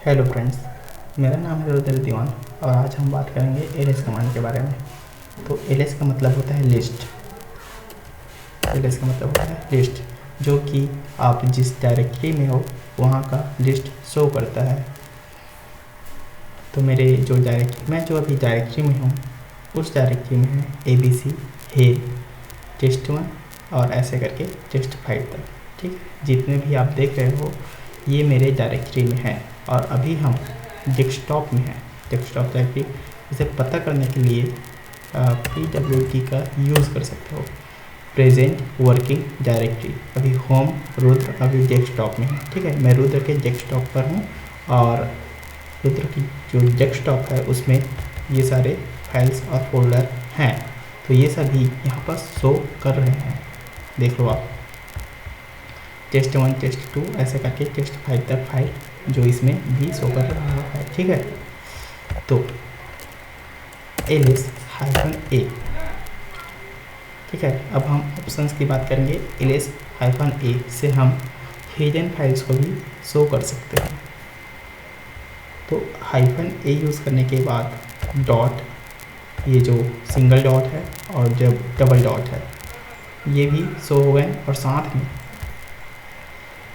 Hello friends, मेरा नाम है रुद्र दीवान और आज हम बात करेंगे एलएस कमांड के बारे में। तो एलएस का मतलब होता है लिस्ट। एलएस का मतलब होता है लिस्ट, जो कि आप जिस डायरेक्टरी में हो वहाँ का लिस्ट शो करता है। तो मेरे मैं जो अभी डायरेक्टरी में हूँ उस डायरेक्टरी में है ABC हे test1 और ऐसे करके test5 तक। ठीक है, जितने भी आप देख रहे हो ये मेरे डायरेक्टरी में है और अभी हम डेस्कटॉप में हैं। डेस्कटॉप डायरेक्टरी, इसे पता करने के लिए PWD का यूज़ कर सकते हो। प्रेजेंट वर्किंग डायरेक्टरी, अभी होम रुद्र अभी डेस्कटॉप में है। ठीक है, मैं रुद्र के डेस्कटॉप पर हूँ और रुद्र की जो डेस्कटॉप है उसमें ये सारे फाइल्स और फोल्डर हैं। तो ये सभी यहाँ पर शो कर रहे हैं, देख लो आप। test1 test2 ऐसे करके test5 तक फाइल जो इसमें भी शो कर रहा है। ठीक है, तो ls-a। ठीक है, अब हम ऑप्शंस की बात करेंगे। ls-a से हम हिडन फाइल्स को भी शो कर सकते हैं। तो -a यूज़ करने के बाद डॉट, ये जो सिंगल डॉट है और जब डबल डॉट है ये भी शो हो गए और साथ में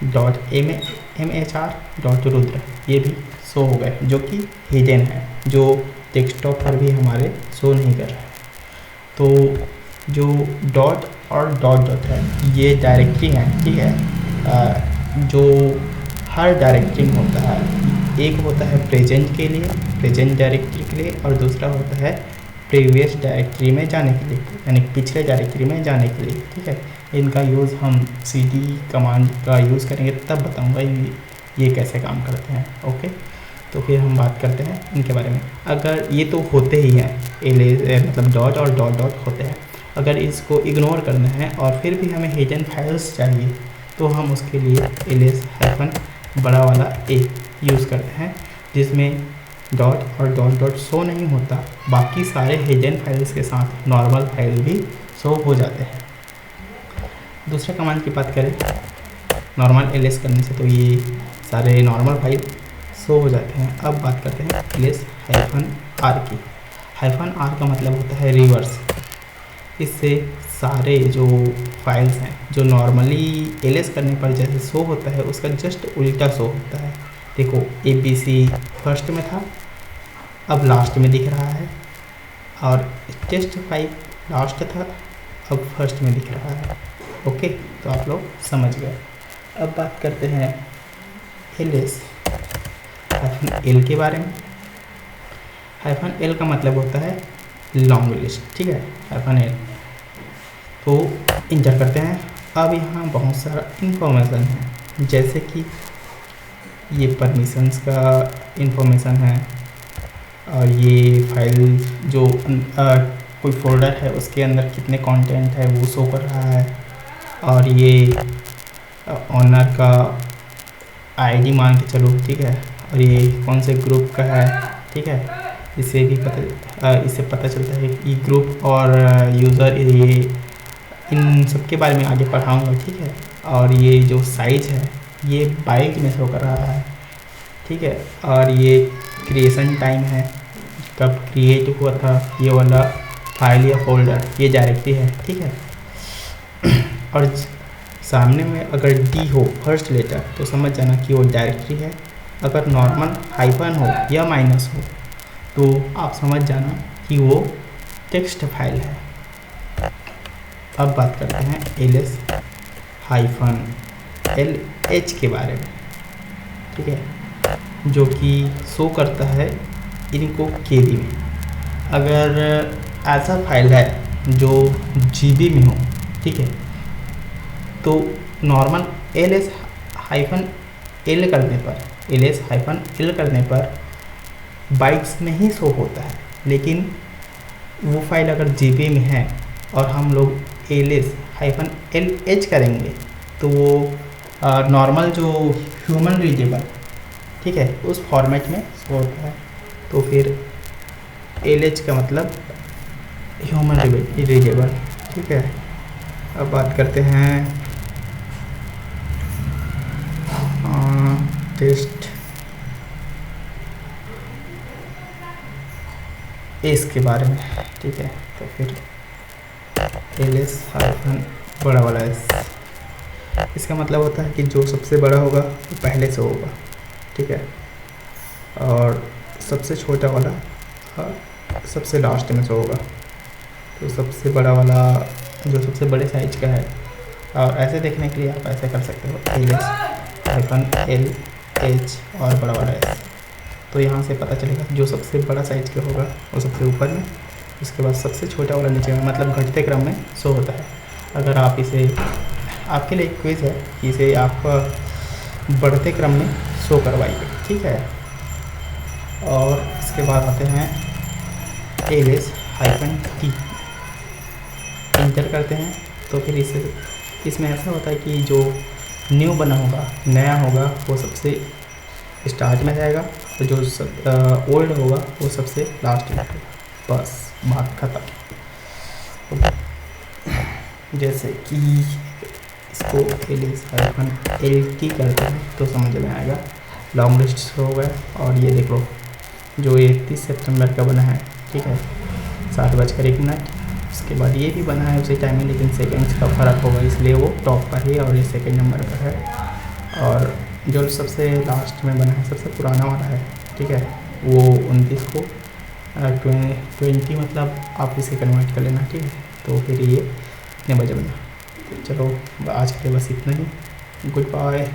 .mhr डॉट रुद्र ये भी शो हो गए, जो कि हिडन है, जो डेस्कटॉप पर भी हमारे शो नहीं कर रहा है। तो जो डॉट और डॉट डॉट है ये डायरेक्टरी है। ठीक है, जो हर डायरेक्टरी में होता है। एक होता है प्रेजेंट के लिए, प्रेजेंट डायरेक्टरी के लिए, और दूसरा होता है प्रीवियस डायरेक्टरी में जाने के लिए, यानी पिछले डायरेक्टरी में जाने के लिए। ठीक है, इनका यूज़ हम cd कमांड का यूज़ करेंगे तब बताऊंगा ये कैसे काम करते हैं। ओके, तो फिर हम बात करते हैं इनके बारे में। अगर ये तो होते ही हैं, मतलब डॉट और डॉट डॉट होते हैं। अगर इसको इग्नोर करना है और फिर भी हमें हिडन फाइल्स चाहिए तो हम उसके लिए ls- बड़ा वाला a यूज़ करते हैं, जिसमें डॉट और डॉट डॉट शो नहीं होता, बाकी सारे हिडन फाइल्स के साथ नॉर्मल फाइल भी शो हो जाते हैं। दूसरे कमांड की बात करें, नॉर्मल ls करने से तो ये सारे नॉर्मल फाइल शो हो जाते हैं। अब बात करते हैं ls-r की। -r का मतलब होता है रिवर्स। इससे सारे जो फाइल्स हैं जो नॉर्मली ls करने पर जैसे शो होता है उसका जस्ट उल्टा शो होता है। देखो ABC फर्स्ट में था, अब लास्ट में दिख रहा है, और test5 लास्ट था, अब फर्स्ट में दिख रहा है। ओके, तो आप लोग समझ गए। अब बात करते हैं ls-l के बारे में। -l का मतलब होता है लॉन्ग लिस्ट। ठीक है, -l तो इंटर करते हैं। अब यहाँ बहुत सारा इंफॉर्मेशन है, जैसे कि ये परमिशंस का इंफॉर्मेशन है, और ये फाइल जो कोई फोल्डर है उसके अंदर कितने कंटेंट है वो शो कर रहा है, और ये ऑनर का आईडी मान के चलो। ठीक है, और ये कौन से ग्रुप का है। ठीक है, इससे पता चलता है कि ग्रुप और यूज़र, ये इन सब के बारे में आगे पढ़ाऊँगा। ठीक है, और ये जो साइज है ये बाइट में शो कर रहा है। ठीक है, और ये क्रिएशन टाइम है, कब क्रिएट हुआ था ये वाला फाइल या फोल्डर, ये डायरेक्टरी है। ठीक है, और सामने में अगर D हो फर्स्ट लेटर तो समझ जाना कि वो डायरेक्टरी है। अगर नॉर्मल हाइफन हो या माइनस हो तो आप समझ जाना कि वो टेक्स्ट फाइल है। अब बात करते हैं ls-lh के बारे में। ठीक है, जो कि शो करता है इनको KB में। अगर ऐसा फाइल है जो GB में हो, ठीक है, तो नॉर्मल ls-l करने पर बाइट्स में ही शो होता है, लेकिन वो फाइल अगर GB में है और हम लोग ls-lh करेंगे तो वो नॉर्मल जो ह्यूमन रीडेबल, ठीक है, उस फॉर्मेट में शो होता है। तो फिर lh का मतलब ह्यूमन रीडेबल। ठीक है, अब बात करते हैं टेस्ट एस के बारे में, ठीक है। तो फिर एल एस हाइफन बड़ा वाला एस, इसका मतलब होता है कि जो सबसे बड़ा होगा वो पहले से होगा, ठीक है, और सबसे छोटा वाला सबसे लास्ट में से होगा। तो सबसे बड़ा वाला जो सबसे बड़े साइज का है, और ऐसे देखने के लिए आप ऐसे कर सकते हो L S hyphen L H और बड़ा वाला एस। तो यहाँ से पता चलेगा जो सबसे बड़ा साइज का होगा वो सबसे ऊपर में, उसके बाद सबसे छोटा वाला नीचे में, मतलब घटते क्रम में शो होता है। अगर आप इसे, आपके लिए एक क्विज़ है कि इसे आप बढ़ते क्रम में शो करवाइए, ठीक है। और इसके बाद आते हैं L S hyphen T, inter करते हैं। तो फिर इसमें ऐसा होता है कि जो न्यू बना होगा, नया होगा, वो सबसे स्टार्ट में जाएगा, तो जो ओल्ड होगा वो सबसे लास्ट में होगा। बस बात खत्म। जैसे कि इसको L S hyphen L T करते हैं तो समझ में आएगा। लॉन्ग लिस्ट हो गया, और ये देखो जो 31 सितंबर का बना है, ठीक है, 7:01। उसके बाद ये भी बना है उसी टाइम में, लेकिन सेकेंड्स का फ़र्क होगा, इसलिए वो टॉप पर है और ये सेकेंड नंबर पर है। और जो सबसे लास्ट में बना है, सबसे पुराना वाला है, ठीक है, वो 29 को 20 मतलब आप इसे कन्वर्ट कर लेना, ठीक है। तो फिर ये कितने बजे बना। तो चलो आज के लिए बस इतना ही, गुड बाय।